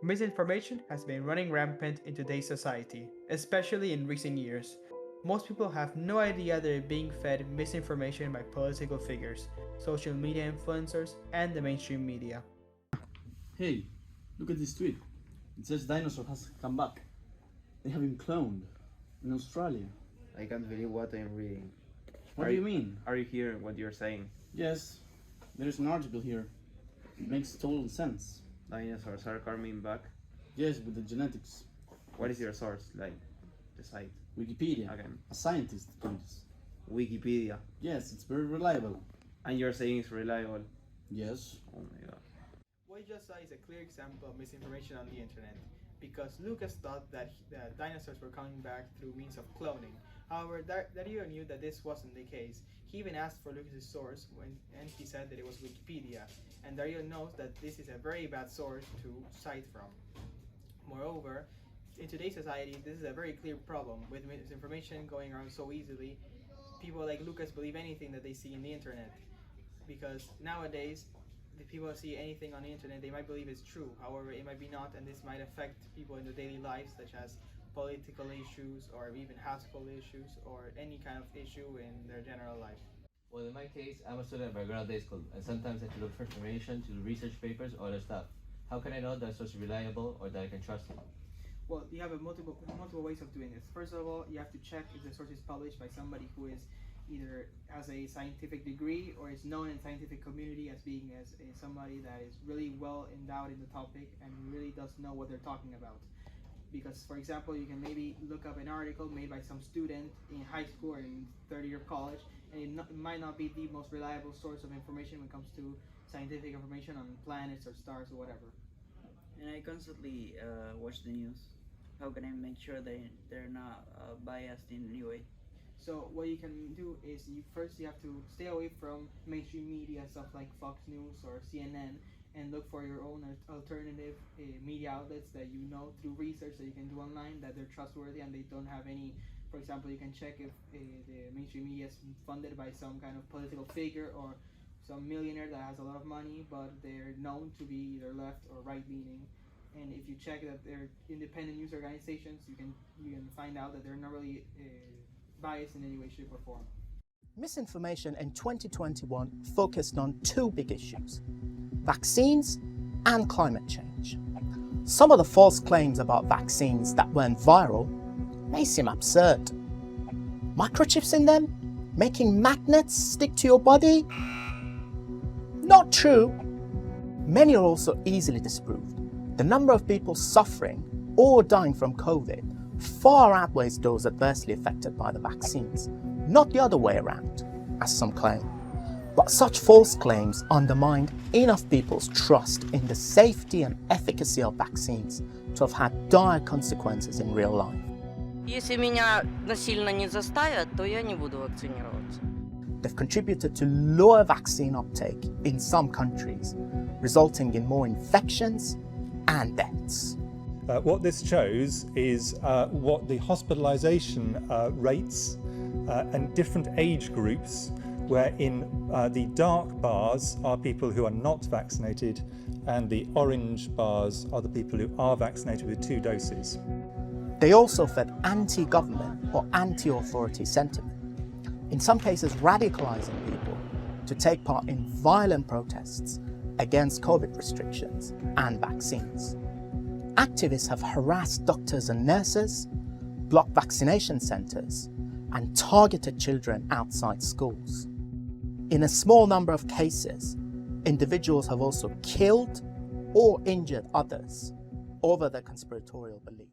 Misinformation has been running rampant in today's society, especially in recent years. Most people have no idea they're being fed misinformation by political figures, social media influencers, and the mainstream media. Hey, look at this tweet. It says dinosaur has come back. They have him cloned in Australia. I can't believe what I'm reading. What Are do you mean? Are you hearing what you're saying? Yes, there's an article here. It makes total sense. Dinosaurs are coming back. Yes, with the genetics. What is your source? Like the site? Wikipedia. Again. A scientist told us. Wikipedia. Yes, it's very reliable. And you're saying it's reliable? Yes. Oh my god. What you just saw is a clear example of misinformation on the internet, because Lucas thought that dinosaurs were coming back through means of cloning. However, Dario knew that this wasn't the case. He even asked for Lucas's source and he said that it was Wikipedia. And Dario knows that this is a very bad source to cite from. Moreover, in today's society, this is a very clear problem with misinformation going around so easily. People like Lucas believe anything that they see in the internet, because nowadays the people see anything on the internet they might believe is true. However, it might be not, and this might affect people in their daily lives, such as political issues or even household issues or any kind of issue in their general life. Well, in my case, I'm a student at Belgrano Day School, and sometimes I have to look for information to research papers or other stuff. How can I know that a source is reliable or that I can trust it? Well, you have multiple ways of doing this. First of all, you have to check if the source is published by somebody who is either has a scientific degree or is known in scientific community as being somebody that is really well endowed in the topic and really does know what they're talking about. Because, for example, you can maybe look up an article made by some student in high school or in third year of college, and it might not be the most reliable source of information when it comes to scientific information on planets or stars or whatever. And I constantly watch the news. How can I make sure they're not biased in any way? So what you can do is you have to stay away from mainstream media, stuff like Fox News or CNN, and look for your own alternative media outlets that you know through research that you can do online that they're trustworthy and they don't have any. For example, you can check if the mainstream media is funded by some kind of political figure or some millionaire that has a lot of money, but they're known to be either left or right leaning. And if you check that they're independent news organizations, you can find out that they're not really biased in any way, shape, or form. Misinformation in 2021 focused on two big issues: vaccines and climate change. Some of the false claims about vaccines that went viral may seem absurd. Microchips in them? Making magnets stick to your body? Not true. Many are also easily disproved. The number of people suffering or dying from COVID far outweighs those adversely affected by the vaccines, not the other way around, as some claim. But such false claims undermined enough people's trust in the safety and efficacy of vaccines to have had dire consequences in real life. Если меня насильно не заставят, то я не буду вакцинироваться. They've contributed to lower vaccine uptake in some countries, resulting in more infections and deaths. What this shows is what the hospitalisation rates and different age groups, where in the dark bars are people who are not vaccinated and the orange bars are the people who are vaccinated with 2 doses. They also fed anti-government or anti-authority sentiment, in some cases radicalising people to take part in violent protests against COVID restrictions and vaccines. Activists have harassed doctors and nurses, blocked vaccination centres, and targeted children outside schools. In a small number of cases, individuals have also killed or injured others over their conspiratorial beliefs.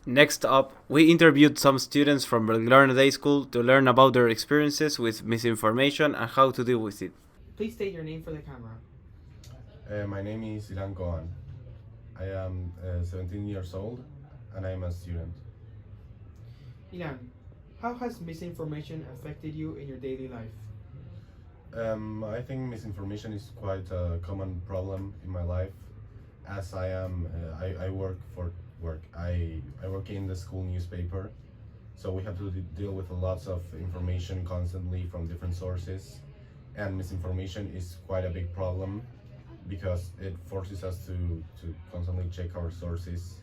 Next up, we interviewed some students from Belgrano Day School to learn about their experiences with misinformation and how to deal with it. Please state your name for the camera. My name is Ilan Kohan. I am 17 years old and I am a student. Ilan, how has misinformation affected you in your daily life? I think misinformation is quite a common problem in my life, as I work for work. I work in the school newspaper, so we have to deal with lots of information constantly from different sources, and misinformation is quite a big problem because it forces us to constantly check our sources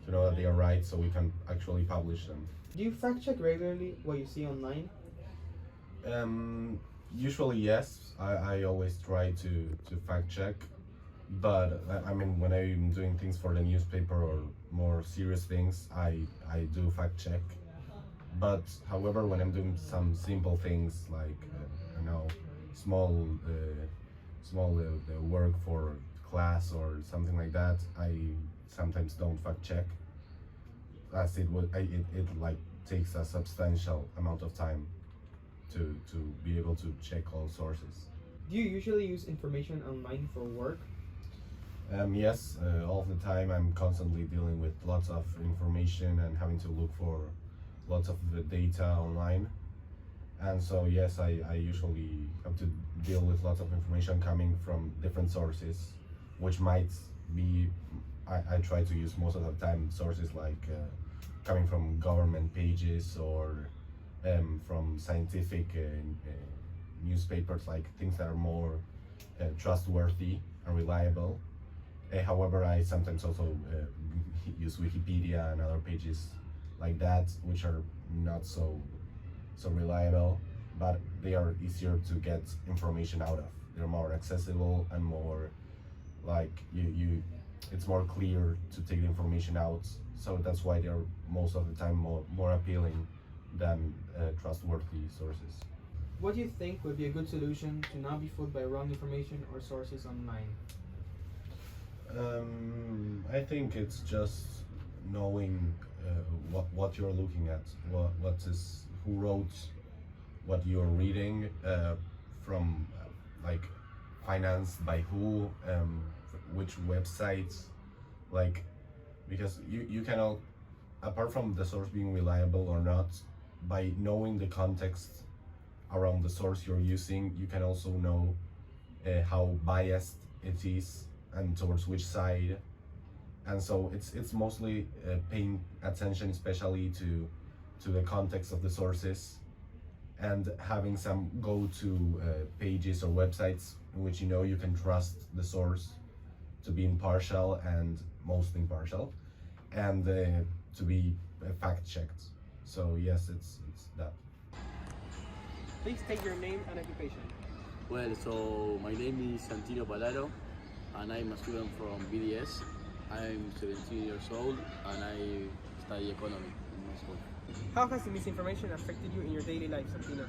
to know that they are right so we can actually publish them. Do you fact check regularly what you see online? Usually yes, I always try to fact check, but I mean when I'm doing things for the newspaper or more serious things, I do fact check. But however, when I'm doing some simple things like small work for class or something like that, I sometimes don't fact check, as it like takes a substantial amount of time to be able to check all sources. Do you usually use information online for work? Yes, all the time. I'm constantly dealing with lots of information and having to look for lots of the data online. And so yes, I usually have to deal with lots of information coming from different sources, which might be, I try to use most of the time sources like coming from government pages or from scientific newspapers, like things that are more trustworthy and reliable. However, I sometimes also use Wikipedia and other pages like that, which are not so reliable, but they are easier to get information out of. They're more accessible and more like it's more clear to take the information out. So that's why they're most of the time more appealing than trustworthy sources. What do you think would be a good solution to not be fooled by wrong information or sources online? I think it's just knowing what you're looking at, who wrote what you're reading, from like financed by who, which websites, like, because you cannot, apart from the source being reliable or not, by knowing the context around the source you're using, you can also know how biased it is and towards which side. And so it's mostly paying attention especially to the context of the sources, and having some go-to pages or websites in which you know you can trust the source to be impartial and mostly impartial, and to be fact-checked. So yes, it's that. Please state your name and occupation. Well, so my name is Collado, and I'm a student from BDS. I'm 17 years old and I study economy in my school. How has the misinformation affected you in your daily life, Santino?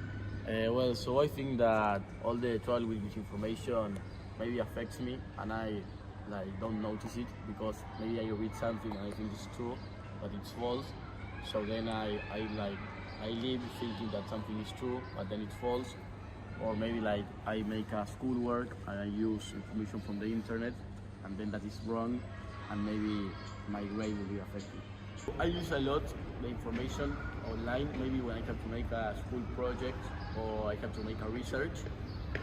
Well, so I think that all the trouble with misinformation maybe affects me, and I don't notice it because maybe I read something and I think it's true, but it's false. So then I live thinking that something is true, but then it's false. Or maybe like I make a schoolwork and I use information from the internet, and then that is wrong, and maybe my grade will be affected. I use a lot the information online, maybe when I have to make a school project or I have to make a research,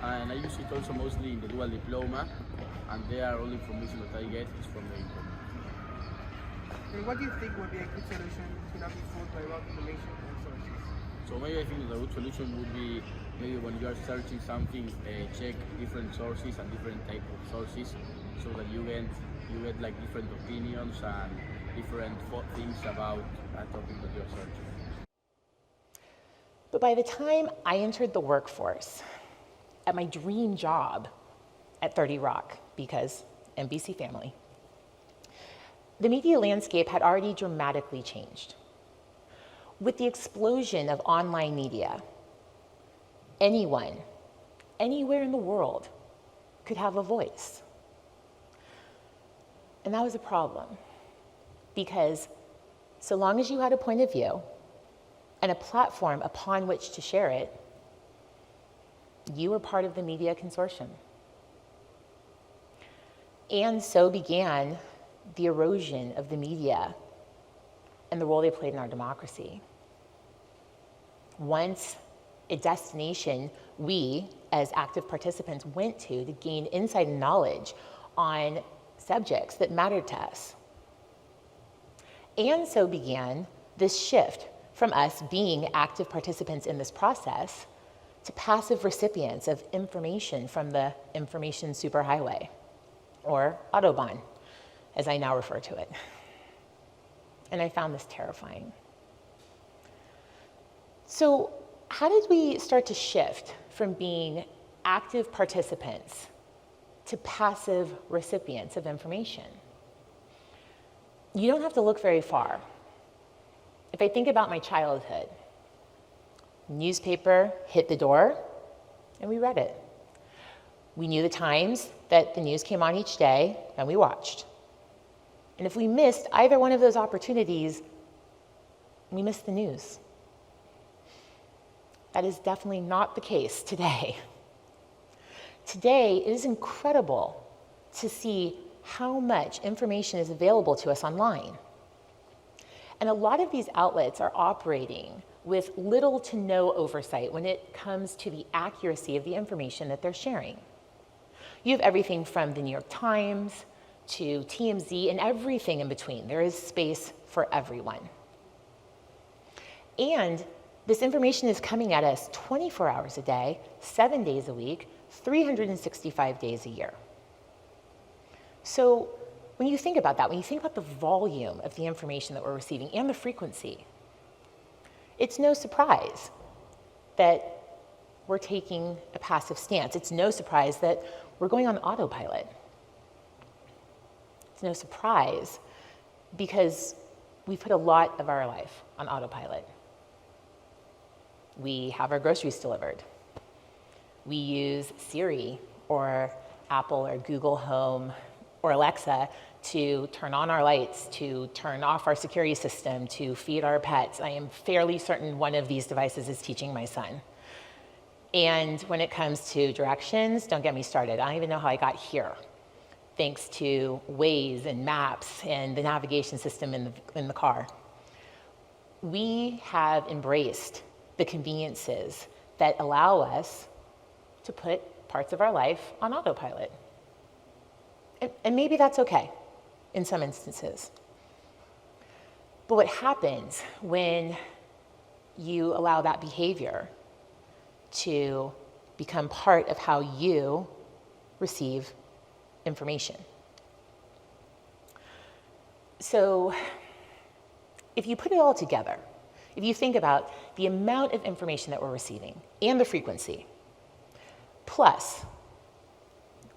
and I use it also mostly in the dual diploma, and there all the information that I get is from the internet. And what do you think would be a good solution to not be fooled by wrong information or sources? So maybe I think the good solution would be maybe when you are searching something, check different sources and different types of sources, so that you get like different opinions and different things about a topic that you're searching. But by the time I entered the workforce at my dream job at 30 Rock, because NBC family, the media landscape had already dramatically changed. With the explosion of online media, anyone, anywhere in the world could have a voice. And that was a problem, because so long as you had a point of view and a platform upon which to share it, you were part of the media consortium. And so began the erosion of the media and the role they played in our democracy. Once a destination we, as active participants, went to gain insight and knowledge on subjects that mattered to us. And so began this shift from us being active participants in this process to passive recipients of information from the information superhighway. or Autobahn, as I now refer to it. And I found this terrifying. So how did we start to shift from being active participants to passive recipients of information? You don't have to look very far. If I think about my childhood, newspaper hit the door and we read it. We knew the times that the news came on each day and we watched. And if we missed either one of those opportunities, we missed the news. That is definitely not the case today. Today, it is incredible to see how much information is available to us online. And a lot of these outlets are operating with little to no oversight when it comes to the accuracy of the information that they're sharing. You have everything from the New York Times to TMZ and everything in between. There is space for everyone. And this information is coming at us 24 hours a day, 7 days a week, 365 days a year. So when you think about that, when you think about the volume of the information that we're receiving and the frequency, it's no surprise that we're taking a passive stance. It's no surprise that we're going on autopilot. It's no surprise because we put a lot of our life on autopilot. We have our groceries delivered. We use Siri or Apple or Google Home or Alexa to turn on our lights, to turn off our security system, to feed our pets. I am fairly certain one of these devices is teaching my son. And when it comes to directions, don't get me started. I don't even know how I got here, thanks to Waze and maps and the navigation system in the car. We have embraced the conveniences that allow us to put parts of our life on autopilot. And maybe that's okay in some instances. But what happens when you allow that behavior to become part of how you receive information? So if you put it all together, if you think about the amount of information that we're receiving and the frequency, plus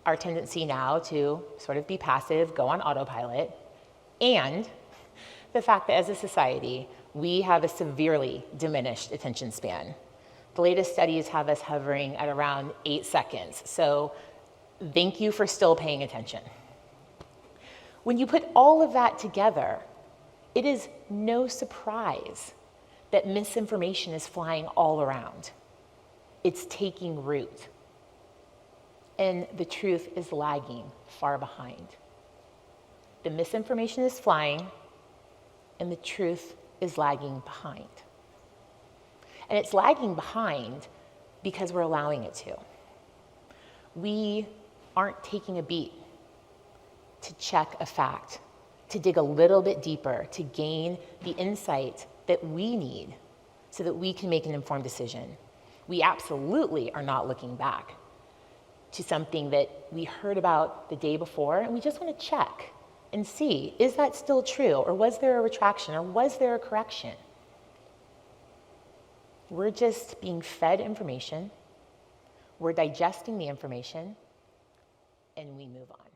our tendency now to sort of be passive, go on autopilot, and the fact that as a society, we have a severely diminished attention span. The latest studies have us hovering at around 8 seconds, so thank you for still paying attention. When you put all of that together, it is no surprise that misinformation is flying all around. It's taking root. And the truth is lagging far behind. The misinformation is flying, and the truth is lagging behind. And it's lagging behind because we're allowing it to. We aren't taking a beat to check a fact, to dig a little bit deeper, to gain the insight that we need so that we can make an informed decision. We absolutely are not looking back to something that we heard about the day before, and we just want to check and see, is that still true? Or was there a retraction? Or was there a correction? We're just being fed information, we're digesting the information, and we move on.